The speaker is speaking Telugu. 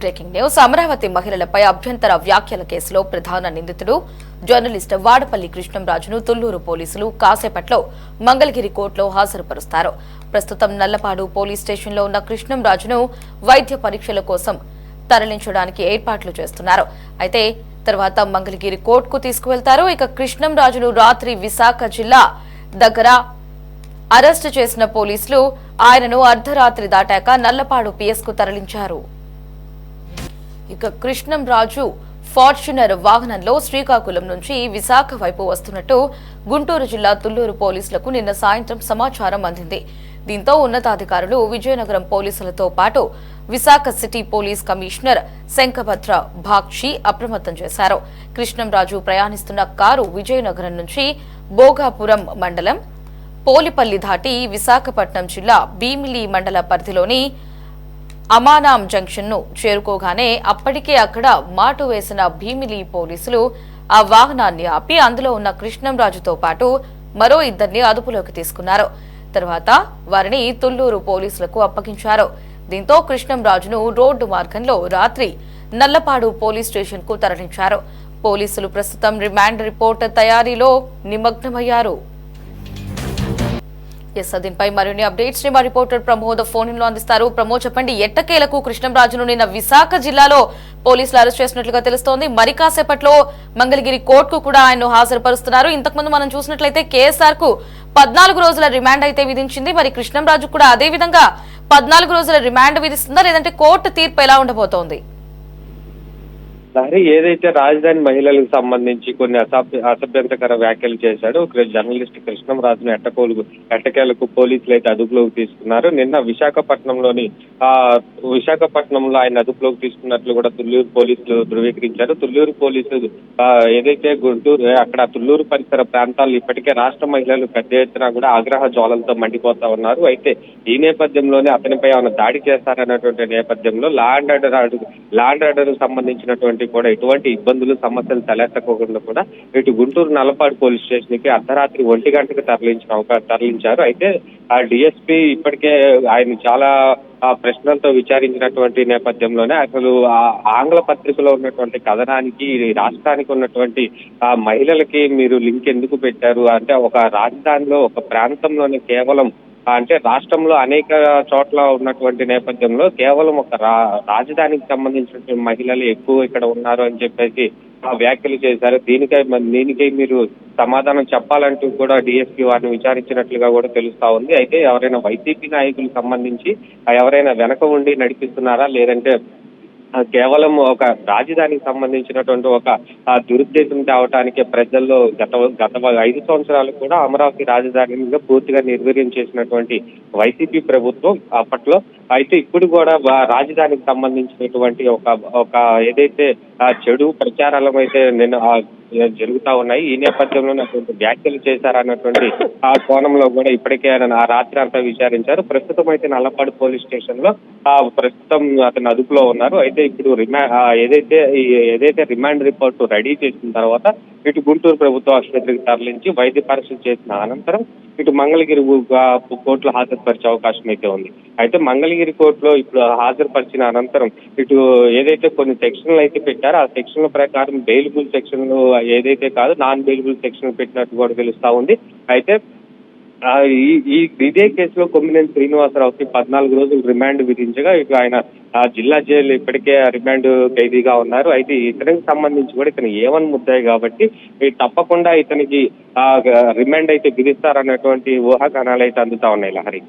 Breaking news. అమరావతి మహిళలపై అభ్యంతర వ్యాఖ్యల కేసులో ప్రధాన నిందితుడు జర్నలిస్ట్ వాడపల్లి కృష్ణంరాజును తుళ్లూరు పోలీసులు కాసేపట్లో మంగళగిరి కోర్టులో హాజరుపరుస్తారు. ప్రస్తుతం నల్లపాడు పోలీస్ స్టేషన్లో ఉన్న కృష్ణంరాజును వైద్య పరీక్షల కోసం తరలించడానికి ఏర్పాట్లు చేస్తున్నారు. అయితే తర్వాత మంగళగిరి కోర్టుకు తీసుకువెళ్తారు. ఇక కృష్ణంరాజును రాత్రి విశాఖ జిల్లా దగ్గర అరెస్టు చేసిన పోలీసులు ఆయనను అర్ధరాత్రి దాటాక నల్లపాడు పిఎస్ కు తరలించారు. ఇక కృష్ణంరాజు ఫార్చునర్ వాహనంలో శ్రీకాకుళం నుంచి విశాఖ వైపు వస్తున్నట్టు గుంటూరు జిల్లా తుళ్లూరు పోలీసులకు నిన్న సాయంత్రం సమాచారం అందింది. దీంతో ఉన్నతాధికారులు విజయనగరం పోలీసులతో పాటు Visakha city police commissioner Shankhabrata Bagchi అప్రమత్తం చేశారు. కృష్ణంరాజు ప్రయాణిస్తున్న కారు విజయనగరం నుంచి భోగాపురం మండలం పోలిపల్లి దాటి విశాఖపట్నం జిల్లా భీమిలి మండల పరిధిలోని అమానాం జంక్షన్ ను చేరుకోగానే అప్పటికే అక్కడ మాటు వేసిన భీమిలి పోలీసులు ఆ వాహనాన్ని ఆపి అందులో ఉన్న కృష్ణంరాజుతో పాటు మరో ఇద్దరిని అదుపులోకి తీసుకున్నారు. తర్వాత వారిని తుళ్లూరు పోలీసులకు అప్పగించారు. దీంతో కృష్ణంరాజును రోడ్డు మార్గంలో రాత్రి నల్లపాడు పోలీస్ స్టేషన్ కు తరలించారు. పోలీసులు ప్రస్తుతం రిమాండ్ రిపోర్ట్ తయారీలో నిమగ్నమయ్యారు. దీనిపై మరిన్ని అప్డేట్స్ ని మా రిపోర్టర్ ప్రమోద్ ఫోన్ లో అందిస్తారు. ప్రమోద్, చెప్పండి, ఎట్టకేలకు కృష్ణంరాజును నిన్న విశాఖ జిల్లాలో పోలీసులు అరెస్ట్ చేసినట్లుగా తెలుస్తోంది. మరి కాసేపట్లో మంగళగిరి కోర్టుకు కూడా ఆయన హాజరుపరుస్తున్నారు. ఇంతకుముందు మనం చూసినట్లయితే కేఎస్ఆర్ కు 14 రోజుల రిమాండ్ అయితే విధించింది. మరి కృష్ణంరాజు కూడా అదే విధంగా 14 రోజుల రిమాండ్ విధిస్తుందా, లేదంటే కోర్టు తీర్పు ఎలా ఉండబోతోంది? ఏదైతే రాజధాని మహిళలకు సంబంధించి కొన్ని అసభ్యంతకర వ్యాఖ్యలు చేశాడు జర్నలిస్ట్ కృష్ణంరాజును ఎట్టకేలకు పోలీసులు అయితే అదుపులోకి తీసుకున్నారు. నిన్న విశాఖపట్నంలో ఆయన అదుపులోకి తీసుకున్నట్లు కూడా తుళ్లూరు పోలీసులు ధృవీకరించారు. తుళ్లూరు పోలీసులు ఏదైతే గుంటూరు అక్కడ తుళ్లూరు పరిసర ప్రాంతాల్లో ఇప్పటికే రాష్ట్ర మహిళలు పెద్ద ఎత్తున కూడా ఆగ్రహ జ్వాలలతో మండిపోతా ఉన్నారు. అయితే ఈ నేపథ్యంలోనే అతనిపై ఏమైనా దాడి చేస్తారన్నటువంటి నేపథ్యంలో లా అండ్ ఆర్డర్ సంబంధించినటువంటి కూడా ఎటువంటి ఇబ్బందులు సమస్యలు తలెత్తకోకుండా కూడా ఇటు గుంటూరు నల్లపాడు పోలీస్ స్టేషన్ కి అర్ధరాత్రి 1 గంటకు తరలించారు. అయితే ఆ డిఎస్పీ ఇప్పటికే ఆయన చాలా ప్రశ్నలతో విచారించినటువంటి నేపథ్యంలోనే అసలు ఆంగ్ల పత్రికలో ఉన్నటువంటి కథనానికి రాష్ట్రానికి ఉన్నటువంటి మహిళలకి మీరు లింక్ ఎందుకు పెట్టారు అంటే, ఒక రాజధానిలో ఒక ప్రాంతంలోనే కేవలం అంటే రాష్ట్రంలో అనేక చోట్ల ఉన్నటువంటి నేపథ్యంలో కేవలం ఒక రాజధానికి సంబంధించిన మహిళలు ఎక్కువ ఇక్కడ ఉన్నారు అని చెప్పేసి వ్యాఖ్యలు చేశారు. దీనికై మీరు సమాధానం చెప్పాలంటూ కూడా డిఎస్పీ వారిని విచారించినట్లుగా కూడా తెలుస్తా ఉంది. అయితే ఎవరైనా వైసీపీ నాయకులకు సంబంధించి ఎవరైనా వెనక ఉండి నడిపిస్తున్నారా, లేదంటే కేవలం ఒక రాజధానికి సంబంధించినటువంటి ఒక దురుద్దేశం తేవటానికి ప్రజల్లో గత 5 సంవత్సరాలు కూడా అమరావతి రాజధానిగా పూర్తిగా నిర్వీర్యం చేసినటువంటి వైసీపీ ప్రభుత్వం అప్పట్లో. అయితే ఇప్పుడు కూడా రాజధానికి సంబంధించినటువంటి ఒక ఏదైతే చెడు ప్రచారాలు అయితే నిన్న జరుగుతా ఉన్నాయి. ఈ నేపథ్యంలో అటువంటి వ్యాఖ్యలు చేశారన్నటువంటి ఆ కోణంలో కూడా ఇప్పటికే ఆ రాత్రి అంతా విచారించారు. ప్రస్తుతం అయితే నల్లపాడు పోలీస్ స్టేషన్ లో ప్రస్తుతం అతను అదుపులో ఉన్నారు. అయితే ఇప్పుడు ఏదైతే రిమాండ్ రిపోర్ట్ రెడీ చేసిన తర్వాత ఇటు గుంటూరు ప్రభుత్వ ఆసుపత్రికి తరలించి వైద్య పరీక్షలు చేసిన అనంతరం ఇటు మంగళగిరి కోర్టులో హాజరుపరిచే అవకాశం అయితే ఉంది. అయితే మంగళగిరి కోర్టులో ఇప్పుడు హాజరుపరిచిన అనంతరం ఇటు ఏదైతే కొన్ని సెక్షన్లు అయితే పెట్టారో ఆ సెక్షన్ల ప్రకారం బెయిలబుల్ సెక్షన్లు ఏదైతే కాదు నాన్ బెయిలబుల్ సెక్షన్ పెట్టినట్టు కూడా తెలుస్తా ఉంది. అయితే ఇదే కేసులో కొమ్మినేని శ్రీనివాసరావుకి 14 రోజులు రిమాండ్ విధించగా ఇటు ఆయన జిల్లా జైలు ఇప్పటికే రిమాండ్ ఖైదీగా ఉన్నారు. అయితే ఇతనికి సంబంధించి కూడా ఇతను A1 ముద్దాయి కాబట్టి తప్పకుండా ఇతనికి రిమాండ్ అయితే విధిస్తారన్నటువంటి ఊహాగానాలు అయితే అందుతా ఉన్నాయి. లహరి.